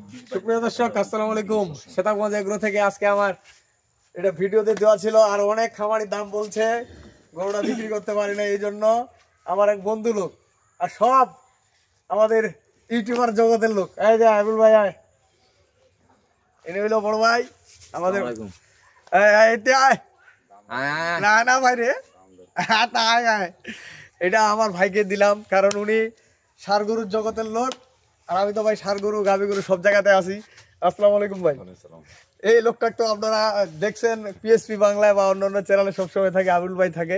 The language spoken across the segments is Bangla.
সুপ্রিয় দর্শক, আসসালামু আলাইকুম। শ্বেতাগঞ্জ এগ্রো থেকে আজকে আমার এটা ভিডিওতে দেওয়া ছিল, আর অনেক খামারির দাম বলছে, গরুটা বিক্রি করতে পারি না। এই জন্য আমার এক বন্ধু লোক আর সব আমাদের ইউটিউবার জগতের লোক, এই যে আবুল ভাই, আয়, এনে হইলো বড় ভাই আমাদের। না না ভাই রে, এটা আমার ভাইকে দিলাম, কারণ উনি ষাঁড় গরুর জগতের লোক, আর আমি তো ভাই ষাঁড় গরু গাভী গরু সব জায়গাতে আছি। আসসালামু আলাইকুম ভাই। এই লোকটা তো আপনারা দেখছেন পিএসপি বাংলায় বা অন্যান্য চ্যানেলে সবসময় থাকে, আবুল ভাই থাকে।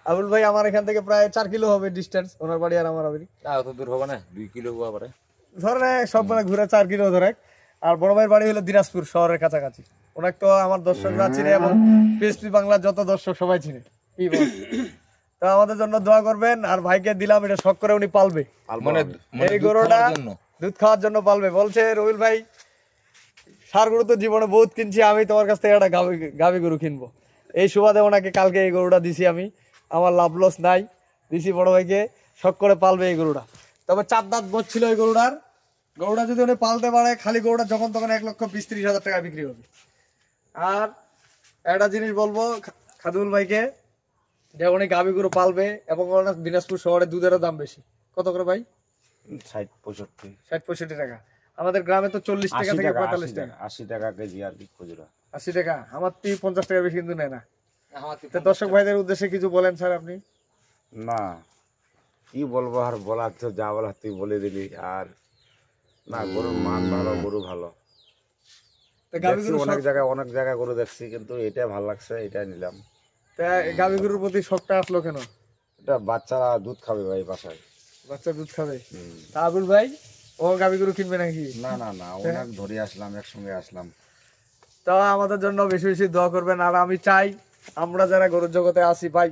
আবুল ভাই আমার এখান থেকে প্রায় 4 কিলো হবে ডিস্টেন্স, ওনার বাড়ি আর আমার বাড়ি। অত দূর হবে না, 2 কিলো হবে ধরে সব মানে ঘুরে 4 কিলো ধরে। আর বড় ভাইয়ের বাড়ি হলো দিনাজপুর শহরের কাছাকাছি। ওনাকে তো আমার দর্শকরা চিনে এবং পিএসপি বাংলার যত দর্শক সবাই চিনে। কি বল, তো আমাদের জন্য দোয়া করবেন। আর ভাইকে দিলাম, এটা শখ করে উনি পালবে, এই গরুটা দুধ খাওয়ার জন্য পালবে। বলছে রবিল ভাই, ষাঁড় গরু তো জীবনে বহুত কিনছি, আমি তোমার কাছ থেকে একটা গাভী গরু কিনবো। এই সুবাদে ওনাকে কালকে এই গরুটা দিছি আমি, আমার লাভ লস নাই, দিছি বড় ভাইকে, শখ করে পালবে এই গরুটা। তবে 4 দাঁত বসছিল এই গরুটার। গরুটা যদি উনি পালতে পারে, খালি গরুটা যখন তখন 1,20,30,000 টাকা বিক্রি হবে। আর একটা জিনিস বলবো খাদুল ভাইকে, যে উনি গাভী গরু পালবে এবং দিনাজপুর শহরে দুধেরও দাম বেশি। কত করে ভাই? 60-65 টাকা। আমাদের গ্রামে তো 40 টাকা থেকে 45 টাকা, 80 টাকা কেজি আর কি খুচরা। 80 টাকা। আমার 50 টাকা বেশি কিন্তু নেয় না। দর্শক ভাইদের উদ্দেশ্যে কিছু বলেন স্যার আপনি। না কি বলবো, আর বলার তো যা বলার তুই বলে দিলি। আর না, গরুর মান ভালো, গরু ভালো। অনেক জায়গায় গরু দেখছি, কিন্তু এটা ভালো লাগছে, এটা নিলাম। গাভী গরুর প্রতি শখটা আসলো কেন? এটা বাচ্চারা দুধ খাবে ভাই, বাসায় বাচ্চা দুধ খাবে। তা আবুল ভাই ও গাভী গরু কিনবে নাকি? না না না, অনেক ধরে আসলাম, একসঙ্গে আসলাম। তা আমাদের জন্য বেশি বেশি দোয়া করবেন। আর আমি চাই আমরা যারা গরুর জগতে আসি ভাই,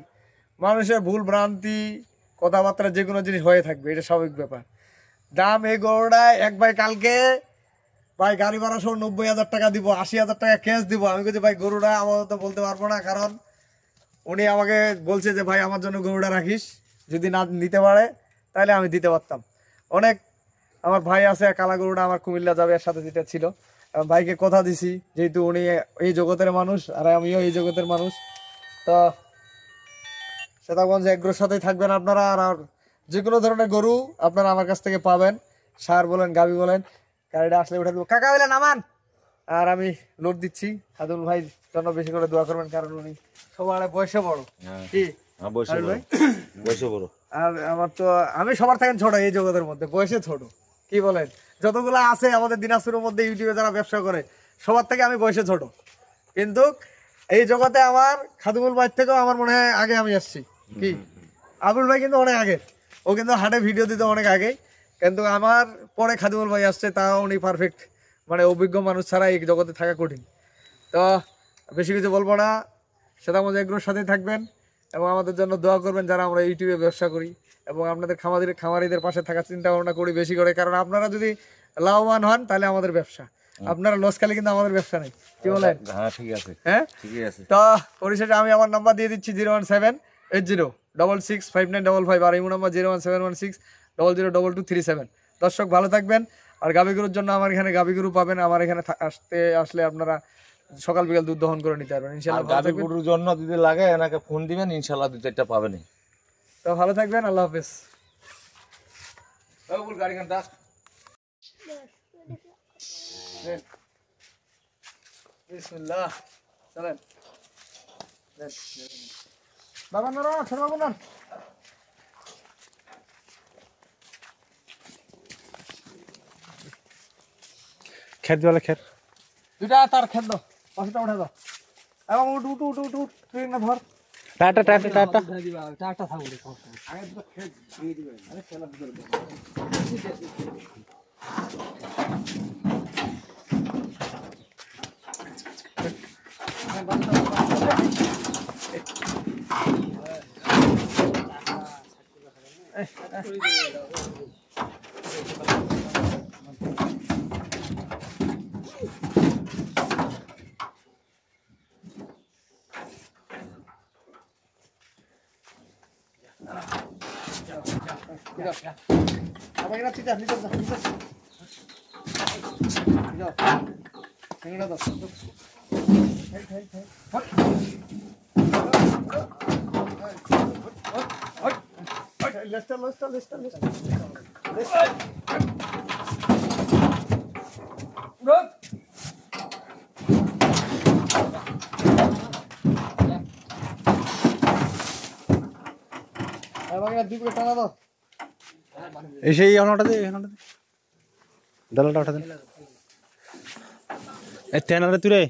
মানুষের ভুল ভ্রান্তি কথাবার্তা যে কোনো জিনিস হয়ে থাকবে, এটা স্বাভাবিক ব্যাপার। দাম এই গরুটা এক ভাই কালকে ভাই গাড়ি ভাড়া সহ 90,000 টাকা দিব, 80,000 টাকা ক্যাশ দিব। আমি বলছি ভাই গরুটা আমার তো বলতে পারবো না, কারণ উনি আমাকে বলছে যে ভাই আমার জন্য গরুটা রাখিস, যদি না নিতে পারে তাহলে আমি দিতে পারতাম। অনেক আমার ভাই আছে, কালা গরুটা আমার কুমিল্লা যাবে, এর সাথে যেটা ছিল। ভাইকে কথা দিছি, যেহেতু উনি এই জগতের মানুষ আর আমিও এই জগতের মানুষ, তো শ্বেতাগঞ্জ এগ্রোর সাথেই থাকবেন আপনারা। আর যে কোনো ধরনের গরু আপনারা আমার কাছ থেকে পাবেন, ষাঁড় বলেন গাভী বলেন, গাড়িটা আসলে উঠে দেবো। কাকা বলে নামান। আর আমি লোড দিচ্ছি, আদুল ভাই জন্য বেশি করে দোয়া করবেন, কারণ উনি সবার বয়সে বড়। কি বয়সে বড়? আর আমার তো, আমি সবার থেকে ছোট এই জগতের মধ্যে, বয়সে ছোট। কি বলেন, যতগুলো আছে আমাদের দিনাজপুরের মধ্যে ইউটিউবে যারা ব্যবসা করে, সবার থেকে আমি বয়সে ছোট। কিন্তু এই জগতে আমার খাদুমুল ভাই থেকেও আমার মনে হয় আগে আমি আসছি। কি আবুল ভাই কিন্তু অনেক আগে, ও কিন্তু হাটে ভিডিও দিতে অনেক আগে, কিন্তু আমার পরে খাদুমুল ভাই আসছে। তাও উনি পারফেক্ট, মানে অভিজ্ঞ মানুষ ছাড়া এই জগতে থাকা কঠিন। তো বেশি কিছু বলবো না, শ্বেতাগঞ্জ এগ্রোর সাথেই থাকবেন এবং আমাদের জন্য দোয়া করবেন, যারা আমরা ইউটিউবে ব্যবসা করি এবং আপনাদের খামারিদের পাশে থাকার চিন্তা ভাবনা করি বেশি করে। কারণ আপনারা যদি লাভবান হন তাহলে আমাদের ব্যবসা, আপনারা লস খালি কিন্তু আমাদের ব্যবসা নেই। কি বলেন? হ্যাঁ ঠিক আছে, হ্যাঁ ঠিকই আছে। তো পরিশেষে আমি আমার নাম্বার দিয়ে দিচ্ছি 01780665955, আর ইমো নাম্বার 01716002237। দর্শক ভালো থাকবেন। আর গাভী গরুর জন্য আমার এখানে গাভী গরু পাবেন, আমার এখানে আসলে আপনারা সকাল বিকাল দুধ দহন করে নিতে পারবেন ইনশাআল্লাহ। গাভী গরুর জন্য যদি লাগে এনাকে ফোন দিবেন, ইনশাআল্লাহ 2-4টা পাবেন। তো ভালো থাকবেন, আল্লাহ হাফেজ। বিসমিল্লাহ, চলেন বাবা, না ছোট বাবু না, খেত বলে খেত দুটা তার খেত দাও, পাঁচটা উঠে দাও এবং উঠ উঠ উঠ উঠ উঠ, তুই না ধর টাটা টাটা টাটা টাটা থাকবে আগে তো খেত ভেঙে দিবে। আরে খেলা ভিতরে Apa yang kita tidak যাও ঠ্যাংটা দাও খাই খাই খাই হট হট হট লেস্টা লেস্টা লেস্টা লেস্টা রোড আমাকে দিকে টানা দাও এসে এই হলটা দে দালালটা ওঠা দেন এই তেনারে তুই রে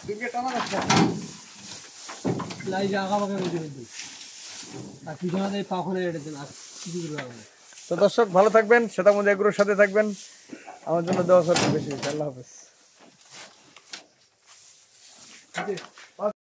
দিকে টানা রাখা লাই জায়গা পাকে বেঁধে দিন আর পিছনে পা করে রেখে দেন আর কিছু করবে না। তো দর্শক ভালো থাকবেন, শ্বেতামুজ এগ্রোর সাথে থাকবেন, আমার জন্য দোয়া করবেন বেশি বেশি। আল্লাহ হাফেজ।